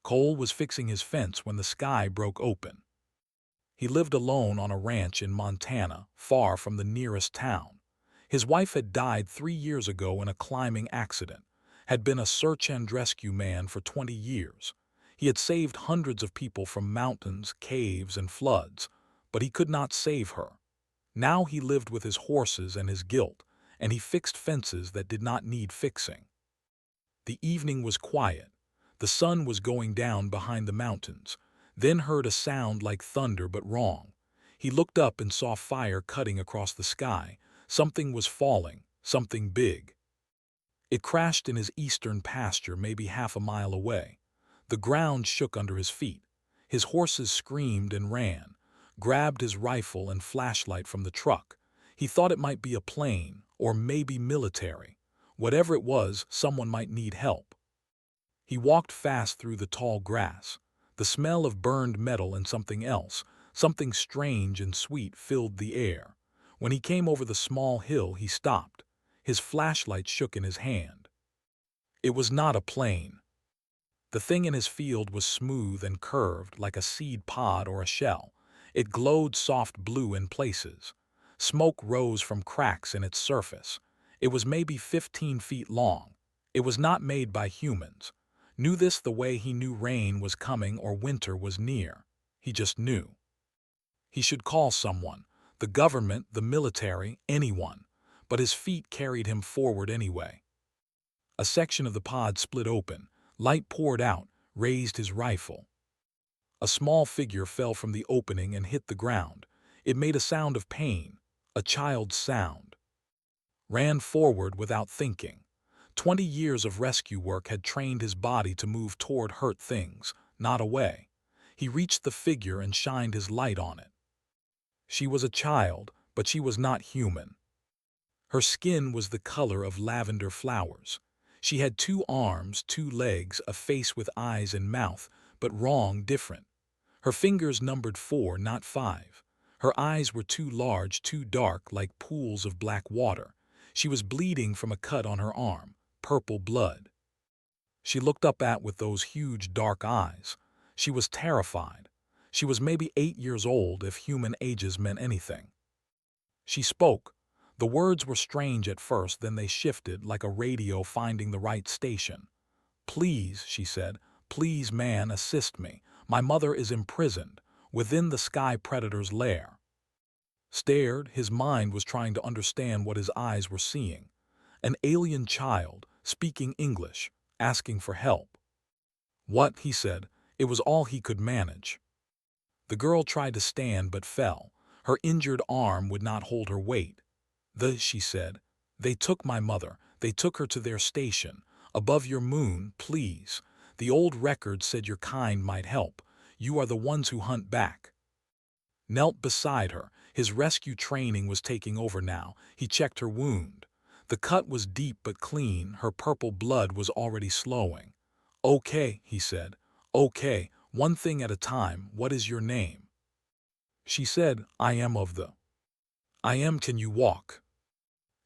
Cole was fixing his fence when the sky broke open. He lived alone on a ranch in Montana, far from the nearest town. His wife had died 3 years ago in a climbing accident, had been a search and rescue man for 20 years. He had saved hundreds of people from mountains, caves, and floods, but he could not save her. Now he lived with his horses and his guilt, and he fixed fences that did not need fixing. The evening was quiet. The sun was going down behind the mountains, then heard a sound like thunder but wrong. He looked up and saw fire cutting across the sky. Something was falling, something big. It crashed in his eastern pasture maybe half a mile away. The ground shook under his feet. His horses screamed and ran, grabbed his rifle and flashlight from the truck. He thought it might be a plane, or maybe military. Whatever it was, someone might need help. He walked fast through the tall grass. The smell of burned metal and something else, something strange and sweet, filled the air. When he came over the small hill, he stopped. His flashlight shook in his hand. It was not a plane. The thing in his field was smooth and curved like a seed pod or a shell. It glowed soft blue in places. Smoke rose from cracks in its surface. It was maybe 15 feet long. It was not made by humans. Knew this the way he knew rain was coming or winter was near. He just knew. He should call someone, the government, the military, anyone. But his feet carried him forward anyway. A section of the pod split open. Light poured out, raised his rifle. A small figure fell from the opening and hit the ground. It made a sound of pain, a child's sound. Ran forward without thinking. 20 years of rescue work had trained his body to move toward hurt things, not away. He reached the figure and shined his light on it. She was a child, but she was not human. Her skin was the color of lavender flowers. She had 2 arms, 2 legs, a face with eyes and mouth, but wrong, different. Her fingers numbered 4, not 5. Her eyes were too large, too dark, like pools of black water. She was bleeding from a cut on her arm, purple blood. She looked up with those huge dark eyes. She was terrified. She was maybe 8 years old if human ages meant anything. She spoke. The words were strange at first, then they shifted like a radio finding the right station. "Please," she said, "please, man, assist me. My mother is imprisoned, within the sky predator's lair." Stared, his mind was trying to understand what his eyes were seeing. An alien child, speaking English, asking for help. "What?" he said. It was all he could manage. The girl tried to stand but fell. Her injured arm would not hold her weight. She said, "They took my mother. They took her to their station. Above your moon, please. The old record said your kind might help. You are the ones who hunt back." Knelt beside her. His rescue training was taking over now. He checked her wound. The cut was deep but clean. Her purple blood was already slowing. "Okay," he said. "Okay, one thing at a time. What is your name?" She said, "I am of the." "I am. Can you walk?"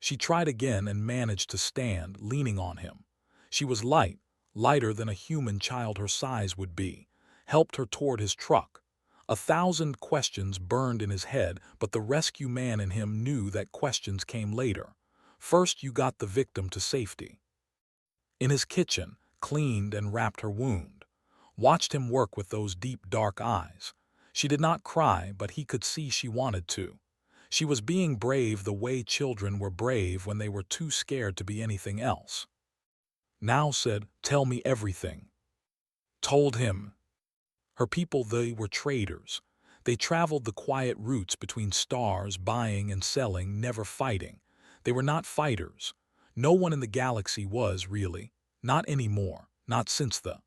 She tried again and managed to stand, leaning on him. She was light, lighter than a human child her size would be, helped her toward his truck. 1,000 questions burned in his head, but the rescue man in him knew that questions came later. First, you got the victim to safety. In his kitchen, cleaned and wrapped her wound. Watched him work with those deep, dark eyes. She did not cry, but he could see she wanted to. She was being brave the way children were brave when they were too scared to be anything else. Now said, "Tell me everything." Told him. Her people, they were traders. They traveled the quiet routes between stars, buying and selling, never fighting. They were not fighters. No one in the galaxy was, really. Not anymore. Not since the.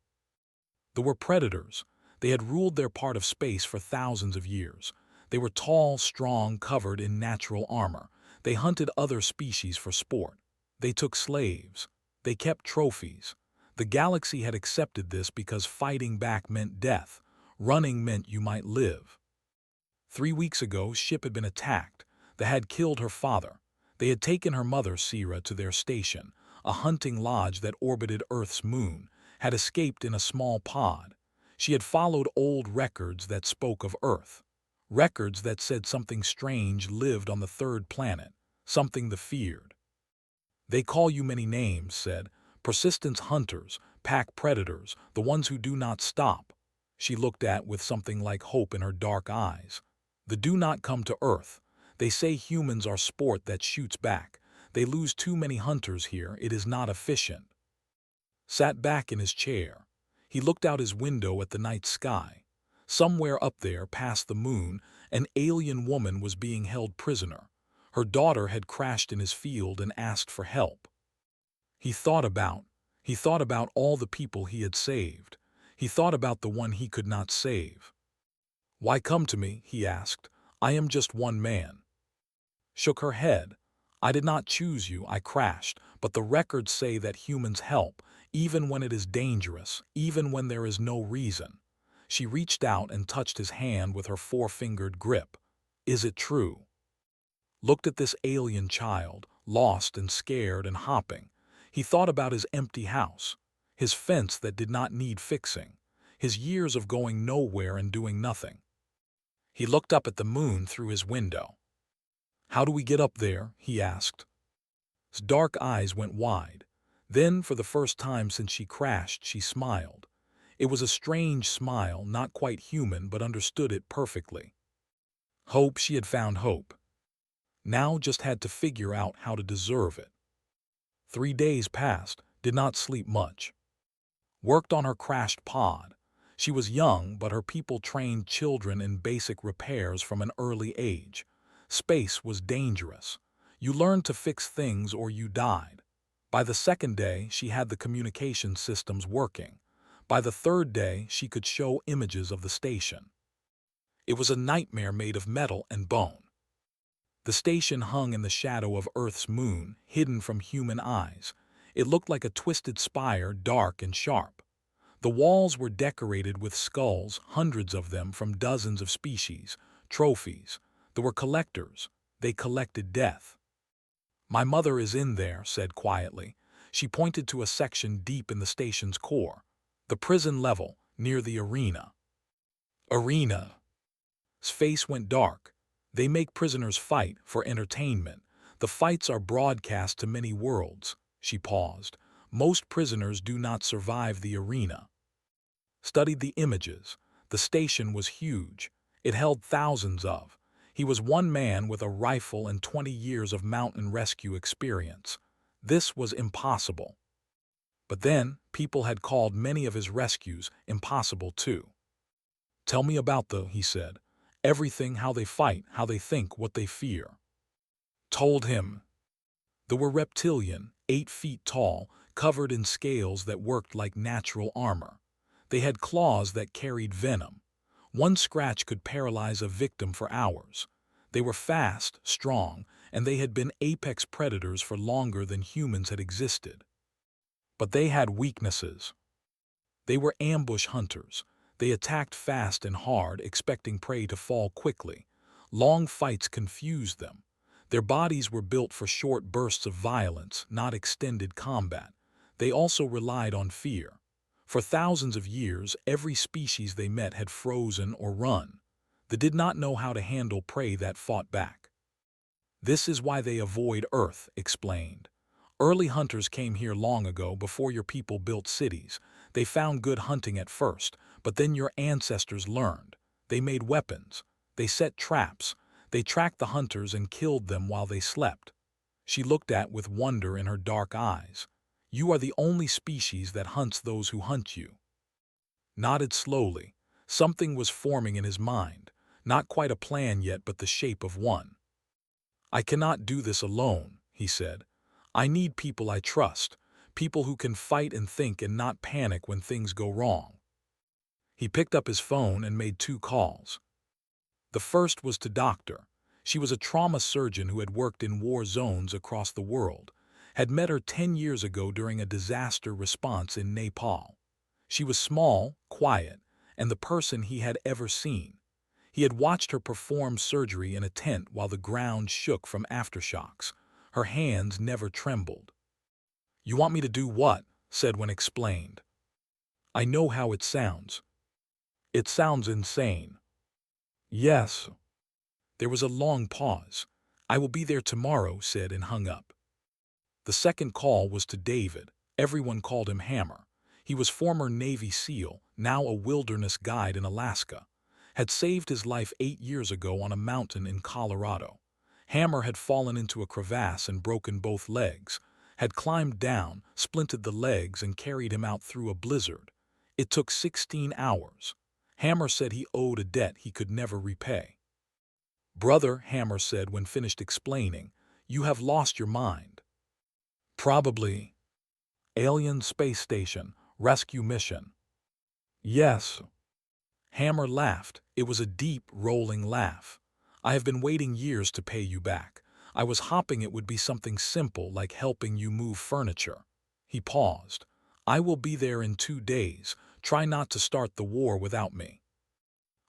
They were predators. They had ruled their part of space for thousands of years. They were tall, strong, covered in natural armor. They hunted other species for sport. They took slaves. They kept trophies. The galaxy had accepted this because fighting back meant death. Running meant you might live. 3 weeks ago, ship had been attacked. They had killed her father. They had taken her mother, Sierra, to their station, a hunting lodge that orbited Earth's moon, had escaped in a small pod. She had followed old records that spoke of Earth. Records that said something strange lived on the third planet, something the feared. They call you many names, said. Persistence hunters, pack predators, the ones who do not stop. She looked at with something like hope in her dark eyes. The do not come to Earth. They say humans are sport that shoots back. They lose too many hunters here. It is not efficient. Sat back in his chair. He looked out his window at the night sky. Somewhere up there, past the moon, an alien woman was being held prisoner. Her daughter had crashed in his field and asked for help. He thought about all the people he had saved. He thought about the one he could not save. Why come to me? He asked. I am just one man. Shook her head. I did not choose you, I crashed, but the records say that humans help, even when it is dangerous, even when there is no reason. She reached out and touched his hand with her four-fingered grip. Is it true? Looked at this alien child, lost and scared and hopping. He thought about his empty house, his fence that did not need fixing, his years of going nowhere and doing nothing. He looked up at the moon through his window. How do we get up there? He asked. His dark eyes went wide. Then, for the first time since she crashed, she smiled. It was a strange smile, not quite human, but understood it perfectly. Hope, she had found hope. Now just had to figure out how to deserve it. 3 days passed, did not sleep much. Worked on her crashed pod. She was young, but her people trained children in basic repairs from an early age. Space was dangerous. You learned to fix things or you died. By the second day, she had the communication systems working. By the third day, she could show images of the station. It was a nightmare made of metal and bone. The station hung in the shadow of Earth's moon, hidden from human eyes. It looked like a twisted spire, dark and sharp. The walls were decorated with skulls, hundreds of them from dozens of species, trophies. There were collectors. They collected death. My mother is in there, said quietly. She pointed to a section deep in the station's core. The prison level, near the arena. Arena. His face went dark. They make prisoners fight for entertainment. The fights are broadcast to many worlds. She paused. Most prisoners do not survive the arena. Studied the images. The station was huge. It held thousands of. He was one man with a rifle and 20 years of mountain rescue experience. This was impossible. But then, people had called many of his rescues impossible too. Tell me about he said. Everything, how they fight, how they think, what they fear. Told him. They were reptilian, 8 feet tall, covered in scales that worked like natural armor. They had claws that carried venom. One scratch could paralyze a victim for hours. They were fast, strong, and they had been apex predators for longer than humans had existed. But they had weaknesses. They were ambush hunters. They attacked fast and hard, expecting prey to fall quickly. Long fights confused them. Their bodies were built for short bursts of violence, not extended combat. They also relied on fear. For thousands of years, every species they met had frozen or run. They did not know how to handle prey that fought back. This is why they avoid Earth, explained. Early hunters came here long ago, before your people built cities. They found good hunting at first, but then your ancestors learned. They made weapons. They set traps. They tracked the hunters and killed them while they slept. She looked at with wonder in her dark eyes. You are the only species that hunts those who hunt you. Nodded slowly. Something was forming in his mind. Not quite a plan yet, but the shape of one. I cannot do this alone, he said. I need people I trust, people who can fight and think and not panic when things go wrong. He picked up his phone and made 2 calls. The first was to Doctor. She was a trauma surgeon who had worked in war zones across the world, had met her 10 years ago during a disaster response in Nepal. She was small, quiet, and the person he had ever seen. He had watched her perform surgery in a tent while the ground shook from aftershocks. Her hands never trembled. You want me to do what? Said when explained. I know how it sounds. It sounds insane. Yes. There was a long pause. I will be there tomorrow, said and hung up. The second call was to David. Everyone called him Hammer. He was former Navy SEAL, now a wilderness guide in Alaska. Had saved his life 8 years ago on a mountain in Colorado. Hammer had fallen into a crevasse and broken both legs. Had climbed down, splinted the legs, and carried him out through a blizzard. It took 16 hours. Hammer said he owed a debt he could never repay. Brother, Hammer said when finished explaining, you have lost your mind. Probably. Alien space station, rescue mission. Yes. Hammer laughed. It was a deep, rolling laugh. I have been waiting years to pay you back. I was hoping it would be something simple like helping you move furniture. He paused. I will be there in 2 days. Try not to start the war without me.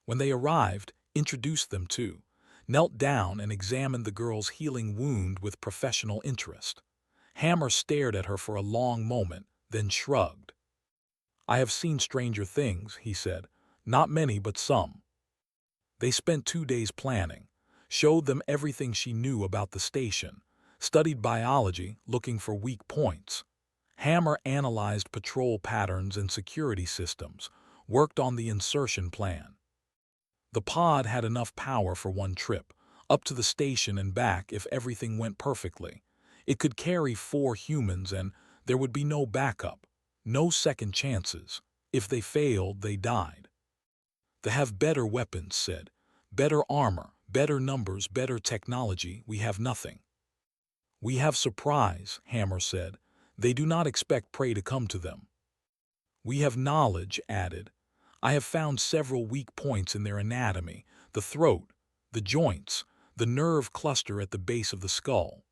When they arrived, introduced them to, knelt down and examined the girl's healing wound with professional interest. Hammer stared at her for a long moment, then shrugged. I have seen stranger things, he said. Not many, but some. They spent 2 days planning, showed them everything she knew about the station, studied biology, looking for weak points. Hammer analyzed patrol patterns and security systems, worked on the insertion plan. The pod had enough power for 1 trip, up to the station and back if everything went perfectly. It could carry 4 humans and there would be no backup, no second chances. If they failed, they died. They have better weapons, said. Better armor, better numbers, better technology. We have nothing. We have surprise, Hammer said. They do not expect prey to come to them. We have knowledge, added. I have found several weak points in their anatomy, the throat, the joints, the nerve cluster at the base of the skull.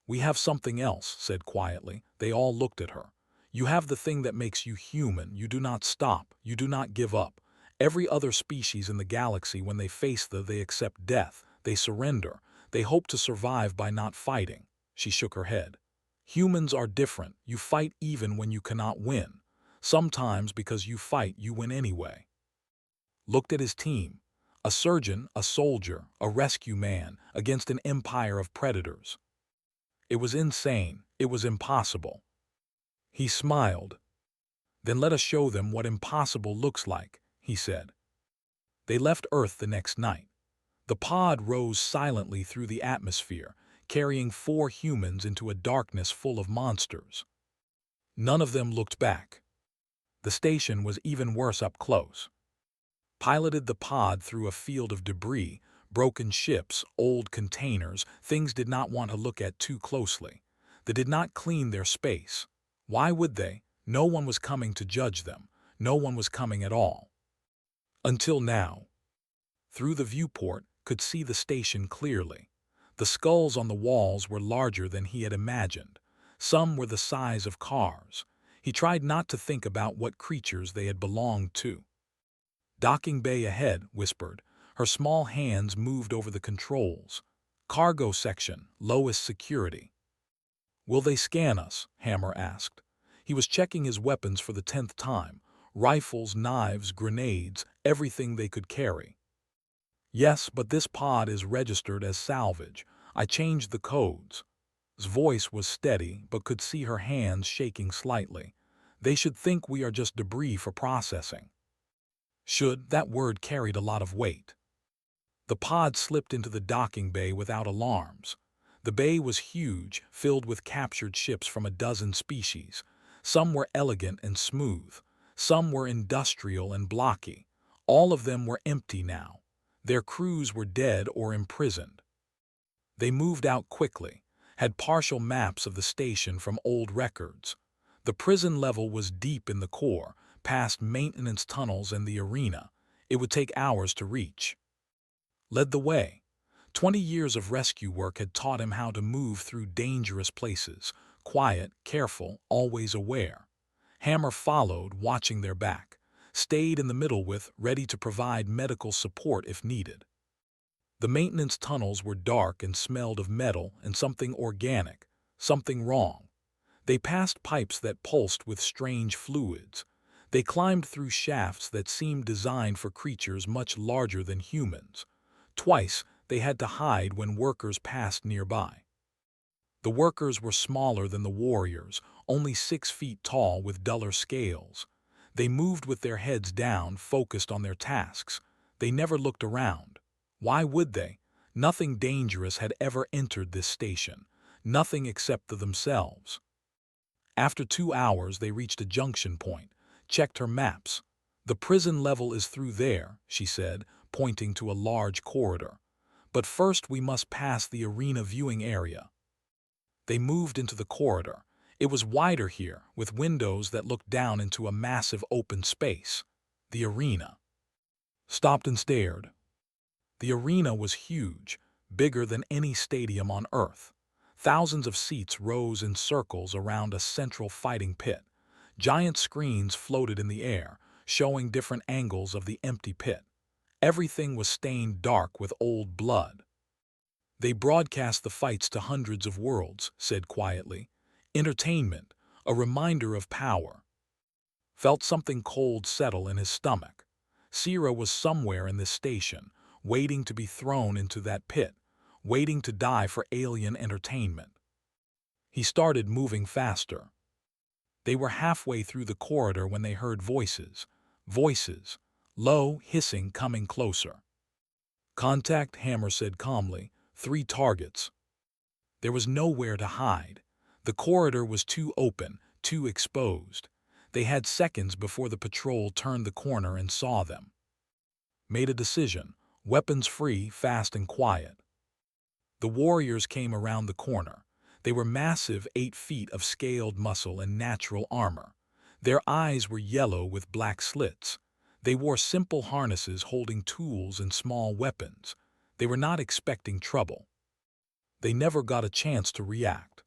We have something else, said quietly. They all looked at her. You have the thing that makes you human. You do not stop. You do not give up. Every other species in the galaxy, when they face they accept death. They surrender. They hope to survive by not fighting. She shook her head. Humans are different. You fight even when you cannot win. Sometimes because you fight, you win anyway. Looked at his team. A surgeon, a soldier, a rescue man, against an empire of predators. It was insane. It was impossible. He smiled. Then let us show them what impossible looks like, he said. They left Earth the next night. The pod rose silently through the atmosphere, carrying 4 humans into a darkness full of monsters. None of them looked back. The station was even worse up close. Piloted the pod through a field of debris, broken ships, old containers, things did not want to look at too closely. They did not clean their space. Why would they? No one was coming to judge them. No one was coming at all. Until now. Through the viewport, could see the station clearly. The skulls on the walls were larger than he had imagined. Some were the size of cars. He tried not to think about what creatures they had belonged to. Docking bay ahead, whispered. Her small hands moved over the controls. Cargo section, lowest security. Will they scan us? Hammer asked. He was checking his weapons for the 10th time. Rifles, knives, grenades, everything they could carry. Yes, but this pod is registered as salvage. I changed the codes. His voice was steady, but could see her hands shaking slightly. They should think we are just debris for processing. Should, that word carried a lot of weight. The pod slipped into the docking bay without alarms. The bay was huge, filled with captured ships from a dozen species. Some were elegant and smooth. Some were industrial and blocky. All of them were empty now. Their crews were dead or imprisoned. They moved out quickly, had partial maps of the station from old records. The prison level was deep in the core, past maintenance tunnels and the arena. It would take hours to reach. Led the way. 20 years of rescue work had taught him how to move through dangerous places, quiet, careful, always aware. Hammer followed, watching their back. Stayed in the middle with, ready to provide medical support if needed. The maintenance tunnels were dark and smelled of metal and something organic, something wrong. They passed pipes that pulsed with strange fluids. They climbed through shafts that seemed designed for creatures much larger than humans. Twice, they had to hide when workers passed nearby. The workers were smaller than the warriors, only 6 feet tall with duller scales. They moved with their heads down, focused on their tasks. They never looked around. Why would they? Nothing dangerous had ever entered this station. Nothing except themselves. After 2 hours, they reached a junction point, checked her maps. "The prison level is through there," she said, pointing to a large corridor. "But first we must pass the arena viewing area." They moved into the corridor. It was wider here, with windows that looked down into a massive open space. The arena. Stopped and stared. The arena was huge, bigger than any stadium on Earth. Thousands of seats rose in circles around a central fighting pit. Giant screens floated in the air, showing different angles of the empty pit. Everything was stained dark with old blood. "They broadcast the fights to hundreds of worlds," said quietly. "Entertainment, a reminder of power." Felt something cold settle in his stomach. Sira was somewhere in this station, waiting to be thrown into that pit, waiting to die for alien entertainment. He started moving faster. They were halfway through the corridor when they heard voices. Voices, low, hissing, coming closer. "Contact," Hammer said calmly. "3 targets." There was nowhere to hide. The corridor was too open, too exposed. They had seconds before the patrol turned the corner and saw them. Made a decision, weapons free, fast and quiet. The warriors came around the corner. They were massive, 8 feet of scaled muscle and natural armor. Their eyes were yellow with black slits. They wore simple harnesses holding tools and small weapons. They were not expecting trouble. They never got a chance to react.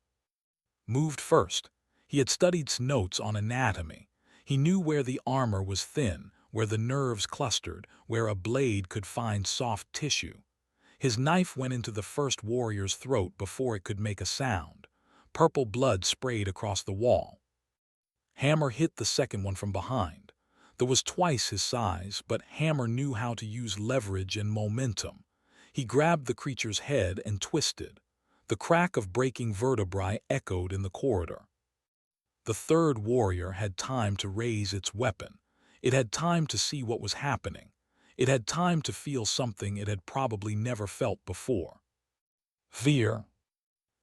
Moved first. He had studied notes on anatomy. He knew where the armor was thin, where the nerves clustered, where a blade could find soft tissue. His knife went into the first warrior's throat before it could make a sound. Purple blood sprayed across the wall. Hammer hit the second one from behind. There was twice his size, but Hammer knew how to use leverage and momentum. He grabbed the creature's head and twisted. The crack of breaking vertebrae echoed in the corridor. The third warrior had time to raise its weapon. It had time to see what was happening. It had time to feel something it had probably never felt before. Fear.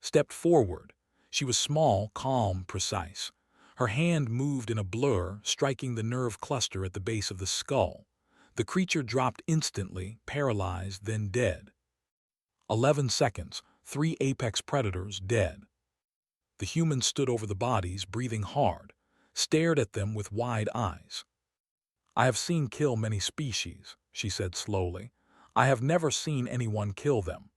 Stepped forward. She was small, calm, precise. Her hand moved in a blur, striking the nerve cluster at the base of the skull. The creature dropped instantly, paralyzed, then dead. 11 seconds, 3 apex predators dead. The human stood over the bodies, breathing hard, stared at them with wide eyes. "I have seen kill many species," she said slowly. "I have never seen anyone kill them."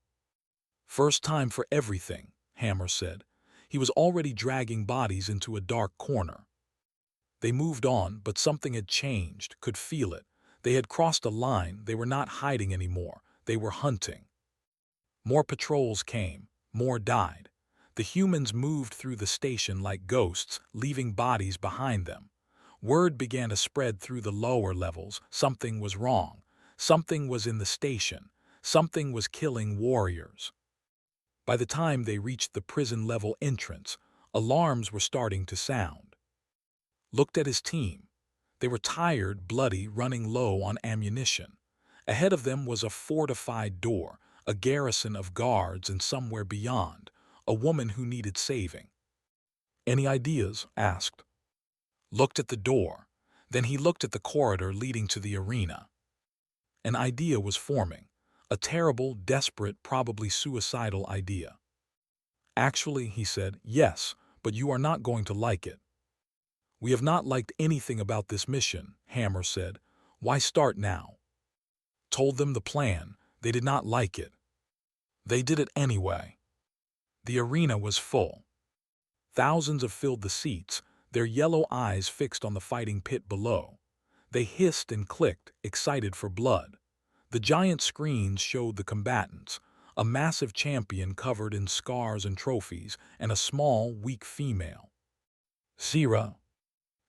"First time for everything," Hammer said. He was already dragging bodies into a dark corner. They moved on, but something had changed, could feel it. They had crossed a line. They were not hiding anymore. They were hunting. More patrols came. More died. The humans moved through the station like ghosts, leaving bodies behind them. Word began to spread through the lower levels. Something was wrong. Something was in the station. Something was killing warriors. By the time they reached the prison-level entrance, alarms were starting to sound. Looked at his team. They were tired, bloody, running low on ammunition. Ahead of them was a fortified door, a garrison of guards, and somewhere beyond, a woman who needed saving. "Any ideas?" asked. Looked at the door. Then he looked at the corridor leading to the arena. An idea was forming. A terrible, desperate, probably suicidal idea. "Actually," he said, "yes, but you are not going to like it." "We have not liked anything about this mission," Hammer said. "Why start now?" Told them the plan. They did not like it. They did it anyway. The arena was full. Thousands have filled the seats, their yellow eyes fixed on the fighting pit below. They hissed and clicked, excited for blood. The giant screens showed the combatants, a massive champion covered in scars and trophies, and a small, weak female. "Sira."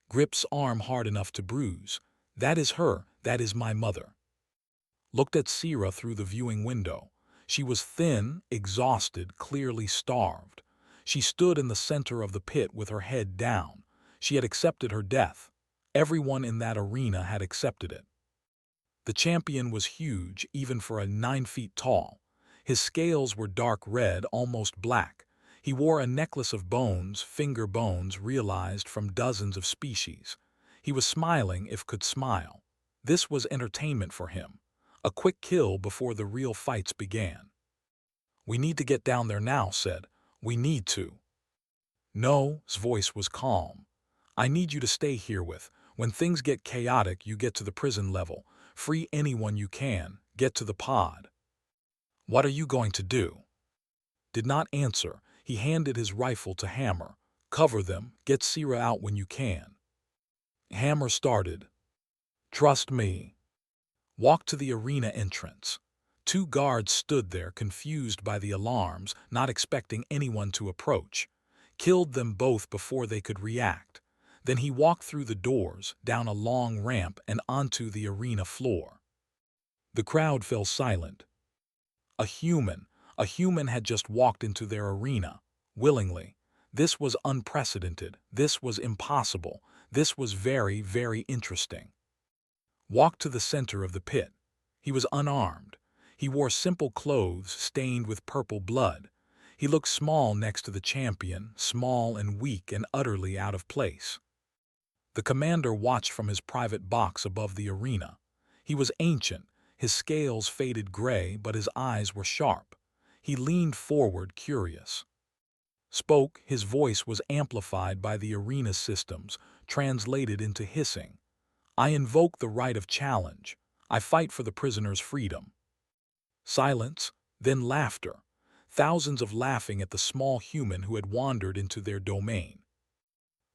Grips arm hard enough to bruise. That is her, that is my mother. Looked at Sira through the viewing window. She was thin, exhausted, clearly starved. She stood in the center of the pit with her head down. She had accepted her death. Everyone in that arena had accepted it. The champion was huge, even for a 9 feet tall. His scales were dark red, almost black. He wore a necklace of bones, finger bones realized from dozens of species. He was smiling if could smile. This was entertainment for him. A quick kill before the real fights began. "We need to get down there now," said. "We need to." "No," his voice was calm. "I need you to stay here with. When things get chaotic, you get to the prison level. Free anyone you can. Get to the pod." "What are you going to do?" Did not answer. He handed his rifle to Hammer. "Cover them. Get Sira out when you can." Hammer started. "Trust me." Walked to the arena entrance. 2 guards stood there, confused by the alarms, not expecting anyone to approach. Killed them both before they could react. Then he walked through the doors, down a long ramp and onto the arena floor. The crowd fell silent. A human had just walked into their arena, willingly. This was unprecedented. This was impossible. This was very, very interesting. Walked to the center of the pit. He was unarmed. He wore simple clothes stained with purple blood. He looked small next to the champion, small and weak and utterly out of place. The commander watched from his private box above the arena. He was ancient, his scales faded gray, but his eyes were sharp. He leaned forward, curious. Spoke, his voice was amplified by the arena systems, translated into hissing. "I invoke the right of challenge. I fight for the prisoner's freedom." Silence, then laughter. Thousands of laughing at the small human who had wandered into their domain.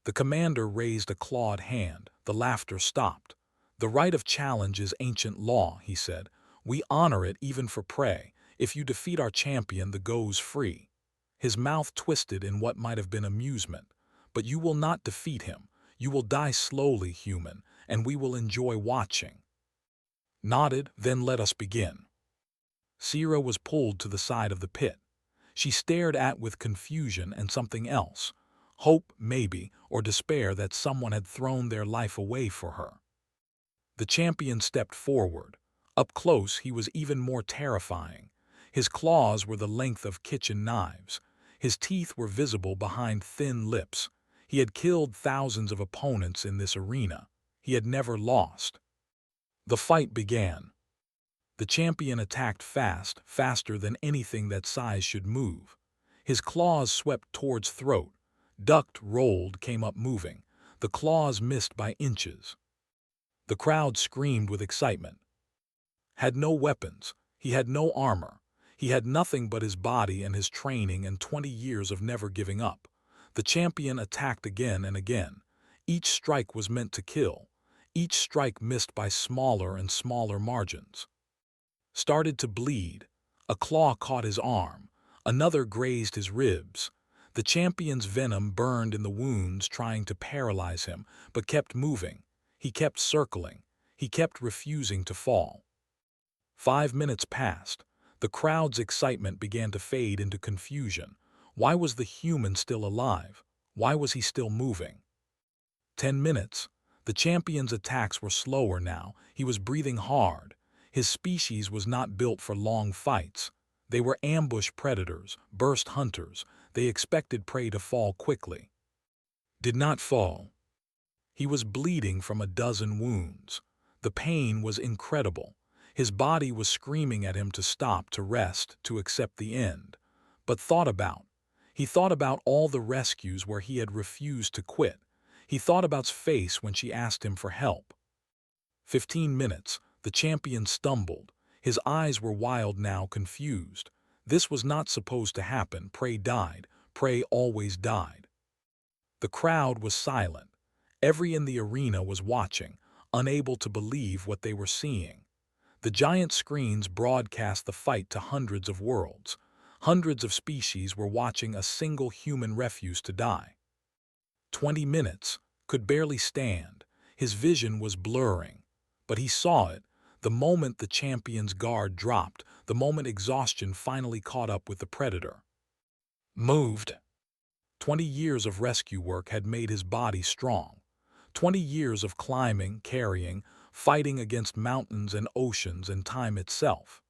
The commander raised a clawed hand. The laughter stopped. "The right of challenge is ancient law," he said. "We honor it even for prey. If you defeat our champion, the goes free." His mouth twisted in what might have been amusement. "But you will not defeat him. You will die slowly, human, and we will enjoy watching." Nodded, "Then let us begin." Sira was pulled to the side of the pit. She stared at with confusion and something else. Hope, maybe, or despair that someone had thrown their life away for her. The champion stepped forward. Up close, he was even more terrifying. His claws were the length of kitchen knives. His teeth were visible behind thin lips. He had killed thousands of opponents in this arena. He had never lost. The fight began. The champion attacked fast, faster than anything that size should move. His claws swept towards throat. Ducked, rolled, came up moving. The claws missed by inches. The crowd screamed with excitement. Had no weapons. He had no armor. He had nothing but his body and his training and 20 years of never giving up. The champion attacked again and again. Each strike was meant to kill. Each strike missed by smaller and smaller margins. Started to bleed. A claw caught his arm. Another grazed his ribs. The champion's venom burned in the wounds, trying to paralyze him, but kept moving. He kept circling. He kept refusing to fall. 5 minutes passed. The crowd's excitement began to fade into confusion. Why was the human still alive? Why was he still moving? 10 minutes. The champion's attacks were slower now. He was breathing hard. His species was not built for long fights. They were ambush predators, burst hunters. They expected prey to fall quickly. Did not fall. He was bleeding from a dozen wounds. The pain was incredible. His body was screaming at him to stop, to rest, to accept the end. But he thought about all the rescues where he had refused to quit. He thought about his face when she asked him for help. 15 minutes. The champion stumbled. His eyes were wild now, confused. This was not supposed to happen. Prey died. Prey always died. The crowd was silent. Every in the arena was watching, unable to believe what they were seeing. The giant screens broadcast the fight to hundreds of worlds. Hundreds of species were watching a single human refuse to die. 20 minutes. could barely stand. His vision was blurring. But he saw it, the moment the champion's guard dropped, the moment exhaustion finally caught up with the predator. Moved. 20 years of rescue work had made his body strong. 20 years of climbing, carrying, fighting against mountains and oceans and time itself.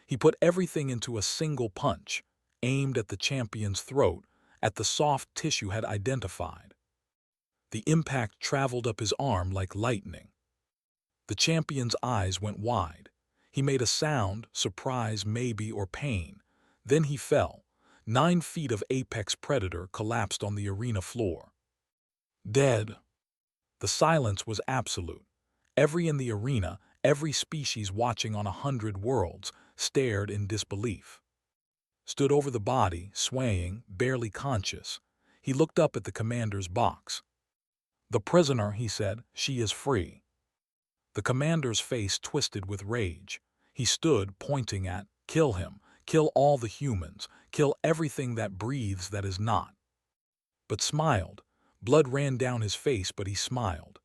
He put everything into a single punch, aimed at the champion's throat, at the soft tissue had identified. The impact traveled up his arm like lightning. The champion's eyes went wide. He made a sound, surprise maybe or pain. Then he fell. 9 feet of apex predator collapsed on the arena floor. Dead. The silence was absolute. Every in the arena, every species watching on 100 worlds, stared in disbelief. Stood over the body, swaying, barely conscious. He looked up at the commander's box. "The prisoner," he said, "she is free." The commander's face twisted with rage. He stood, pointing at, "Kill him. Kill all the humans. Kill everything that breathes that is not." But smiled. Blood ran down his face, but he smiled.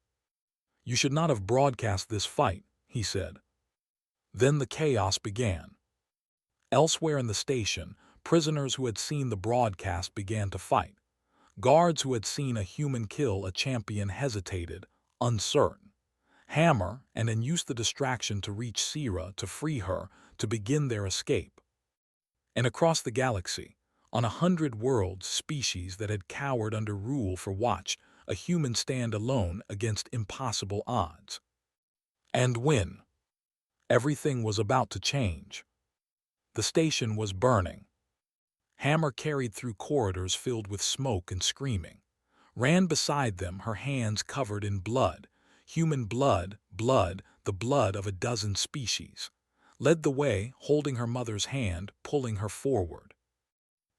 "You should not have broadcast this fight," he said. Then the chaos began. Elsewhere in the station, prisoners who had seen the broadcast began to fight. Guards who had seen a human kill a champion hesitated, uncertain. Hammer and then used the distraction to reach Sira, to free her, to begin their escape. And across the galaxy, on 100 worlds, species that had cowered under rule for watched a human stand alone against impossible odds. And win. Everything was about to change. The station was burning. Hammer carried through corridors filled with smoke and screaming. Ran beside them, her hands covered in blood. Human blood, the blood of a dozen species. Led the way, holding her mother's hand, pulling her forward.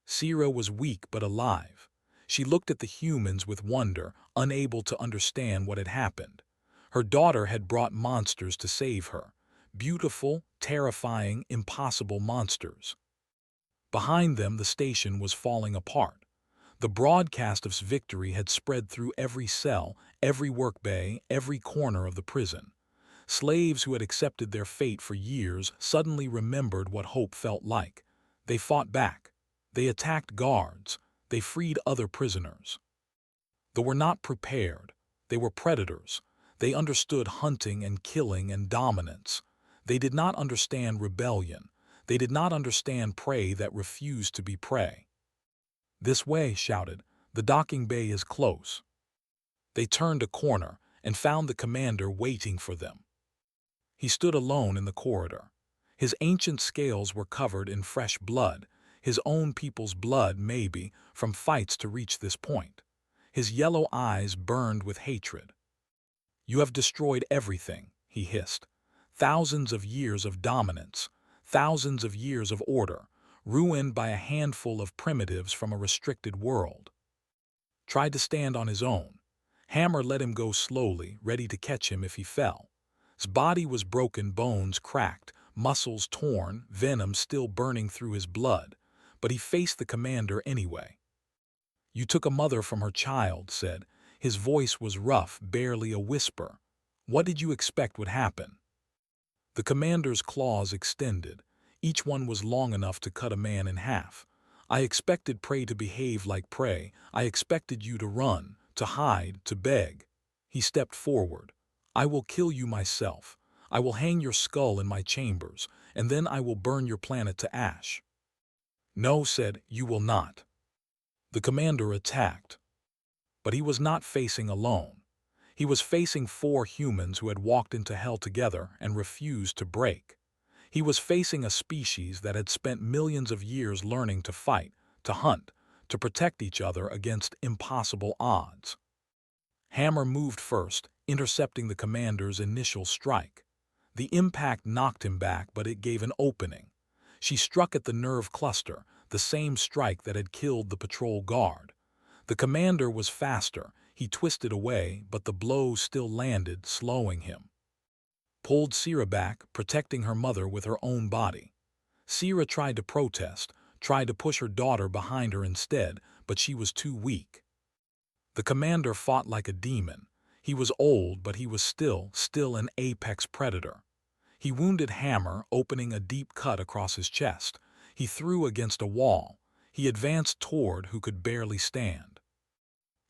Sira was weak but alive. She looked at the humans with wonder, unable to understand what had happened. Her daughter had brought monsters to save her. Beautiful, terrifying, impossible monsters. Behind them, the station was falling apart. The broadcast of victory had spread through every cell, every workbay, every corner of the prison. Slaves who had accepted their fate for years suddenly remembered what hope felt like. They fought back. They attacked guards. They freed other prisoners. They were not prepared. They were predators. They understood hunting and killing and dominance. They did not understand rebellion. They did not understand prey that refused to be prey. "This way," shouted. "The docking bay is close." They turned a corner and found the commander waiting for them. He stood alone in the corridor. His ancient scales were covered in fresh blood, his own people's blood maybe, from fights to reach this point. His yellow eyes burned with hatred. "You have destroyed everything," he hissed. "Thousands of years of dominance, thousands of years of order, ruined by a handful of primitives from a restricted world." Tried to stand on his own. Hammer let him go slowly, ready to catch him if he fell. His body was broken, bones cracked, muscles torn, venom still burning through his blood, but he faced the commander anyway. "You took a mother from her child," said. His voice was rough, barely a whisper. "What did you expect would happen?" The commander's claws extended. Each one was long enough to cut a man in half. "I expected prey to behave like prey. I expected you to run, to hide, to beg." He stepped forward. "I will kill you myself. I will hang your skull in my chambers, and then I will burn your planet to ash." "No," said, "you will not." The commander attacked. But he was not facing alone. He was facing 4 humans who had walked into hell together and refused to break. He was facing a species that had spent millions of years learning to fight, to hunt, to protect each other against impossible odds. Hammer moved first, intercepting the commander's initial strike. The impact knocked him back, but it gave an opening. She struck at the nerve cluster, the same strike that had killed the patrol guard. The commander was faster. He twisted away, but the blow still landed, slowing him. Pulled Sira back, protecting her mother with her own body. Sira tried to protest, tried to push her daughter behind her instead, but she was too weak. The commander fought like a demon. He was old, but he was still an apex predator. He wounded Hammer, opening a deep cut across his chest. He threw against a wall. He advanced toward who could barely stand.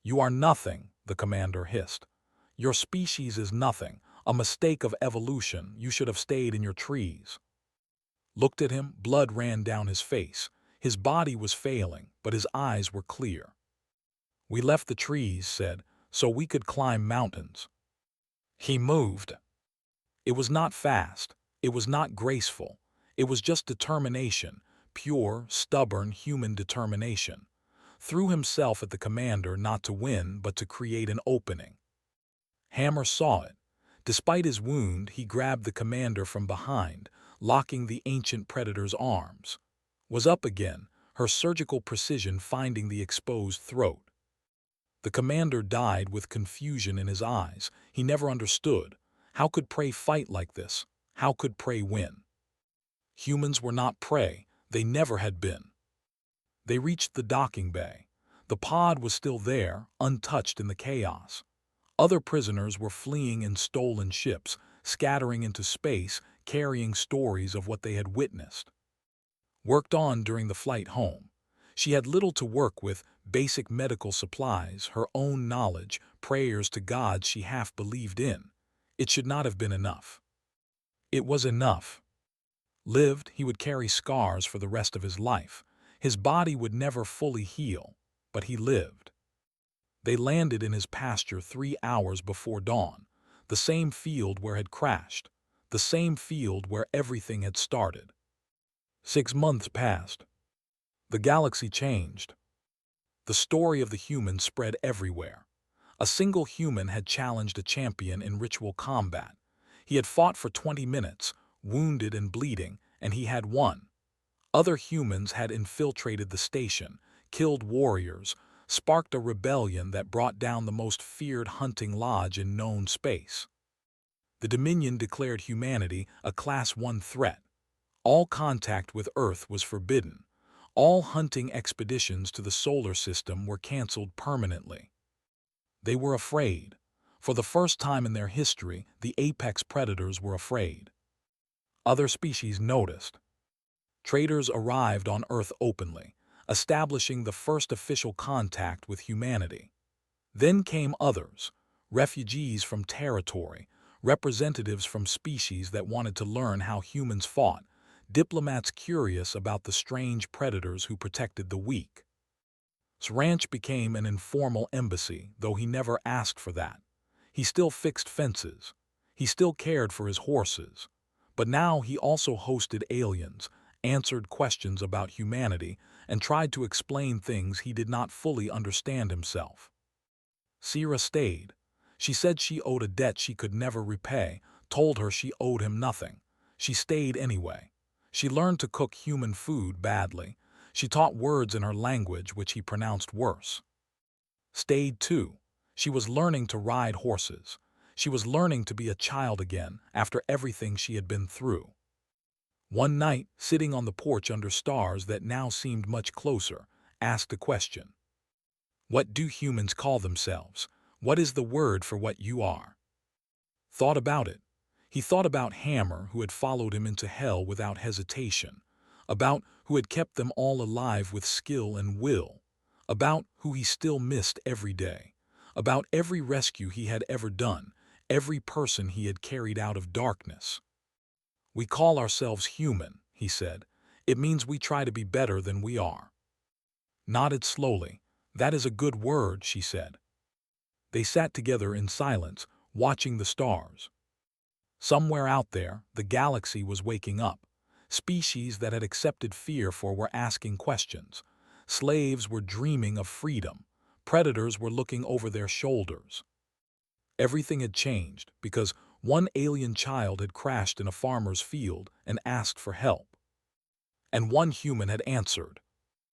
"You are nothing," the commander hissed. "Your species is nothing, a mistake of evolution. You should have stayed in your trees." Looked at him, blood ran down his face. His body was failing, but his eyes were clear. "We left the trees," said, "so we could climb mountains." He moved. It was not fast. It was not graceful. It was just determination, pure, stubborn human determination. Threw himself at the commander not to win, but to create an opening. Hammer saw it. Despite his wound, he grabbed the commander from behind, locking the ancient predator's arms. Was up again, her surgical precision finding the exposed throat. The commander died with confusion in his eyes. He never understood. How could prey fight like this? How could prey win? Humans were not prey. They never had been. They reached the docking bay. The pod was still there, untouched in the chaos. Other prisoners were fleeing in stolen ships, scattering into space, carrying stories of what they had witnessed. Worked on during the flight home. She had little to work with, basic medical supplies, her own knowledge, prayers to gods she half believed in. It should not have been enough. It was enough. Lived, he would carry scars for the rest of his life. His body would never fully heal, but he lived. They landed in his pasture 3 hours before dawn, the same field where had crashed, the same field where everything had started. 6 months passed. The galaxy changed. The story of the human spread everywhere. A single human had challenged a champion in ritual combat. He had fought for 20 minutes, wounded and bleeding, and he had won. Other humans had infiltrated the station, killed warriors, sparked a rebellion that brought down the most feared hunting lodge in known space. The Dominion declared humanity a Class 1 threat. All contact with Earth was forbidden. All hunting expeditions to the solar system were canceled permanently. They were afraid. For the first time in their history, the apex predators were afraid. Other species noticed. Traders arrived on Earth openly, establishing the first official contact with humanity. Then came others, refugees from territory, representatives from species that wanted to learn how humans fought, diplomats curious about the strange predators who protected the weak. His ranch became an informal embassy, though he never asked for that. He still fixed fences. He still cared for his horses. But now he also hosted aliens, answered questions about humanity, and tried to explain things he did not fully understand himself. Sierra stayed. She said she owed a debt she could never repay, told her she owed him nothing. She stayed anyway. She learned to cook human food badly. She taught words in her language which he pronounced worse. Stayed too. She was learning to ride horses. She was learning to be a child again after everything she had been through. One night, sitting on the porch under stars that now seemed much closer, asked a question. What do humans call themselves? What is the word for what you are? Thought about it. He thought about Hammer, who had followed him into hell without hesitation, about who had kept them all alive with skill and will, about who he still missed every day, about every rescue he had ever done, every person he had carried out of darkness. We call ourselves human, he said. It means we try to be better than we are. Nodded slowly. That is a good word, she said. They sat together in silence, watching the stars. Somewhere out there, the galaxy was waking up. Species that had accepted fear were asking questions. Slaves were dreaming of freedom. Predators were looking over their shoulders. Everything had changed because one alien child had crashed in a farmer's field and asked for help. And one human had answered.